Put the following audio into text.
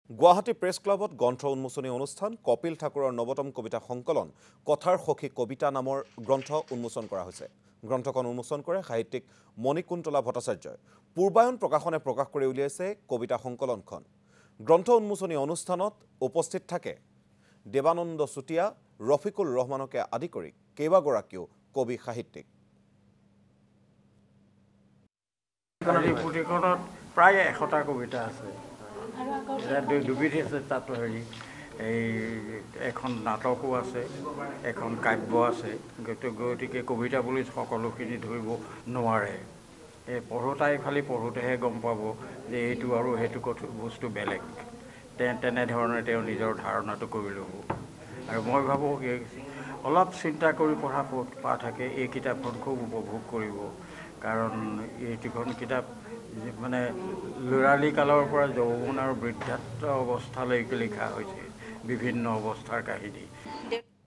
Guwahati press ক্লাবত গ্ৰন্থ উন্মোচনী অনুষ্ঠান কপিল ঠাকুৰৰ নৱতম কবিতা সংকলন কথাৰ সখী কবিতা নামৰ গ্ৰন্থ উন্মোচন কৰা হৈছে। গ্ৰন্থখন উন্মোচন কৰে সাহিত্যিক মণিকুন্তলা ভট্টাচাৰ্যই। পূৰ্বায়ন প্ৰকাশনে প্ৰকাশ কৰি উলিয়াইছে কবিতা সংকলনখন। গ্ৰন্থ উন্মোচনী অনুষ্ঠানত উপস্থিত থাকে দেৱানন্দ চুতীয়া, ৰফিকুল ৰহমানকে আদি কৰি কেইবাগৰাকীও কবি সাহিত্যিক। প্ৰায় 100টা কবিতা আছে। দুবিধ আছে, তাত হেৰি এখন নাটকো আছে, এখন কাব্য আছে। গতিকে কবিতা বুলি সকলোখিনি ধৰিব নোৱাৰে। পঢ়োতাই খালি পঢ়োঁতেহে গম পাব যে এইটো আৰু সেইটো বস্তু বেলেগ। তেনেধৰণে তেওঁ নিজৰ ধাৰণাটো কৰি ল'ব। আৰু মই ভাবোঁ অলপ চিন্তা কৰি পঢ়া পাঠকে এই কিতাপখন খুব উপভোগ কৰিব। কাৰণ এইটোখন কিতাপ মানে ল'ৰালি কালৰ পৰা যৌৱন আৰু বৃদ্ধাত্ব অৱস্থালৈকে লিখা হৈছে, বিভিন্ন অৱস্থাৰ কাহিনী।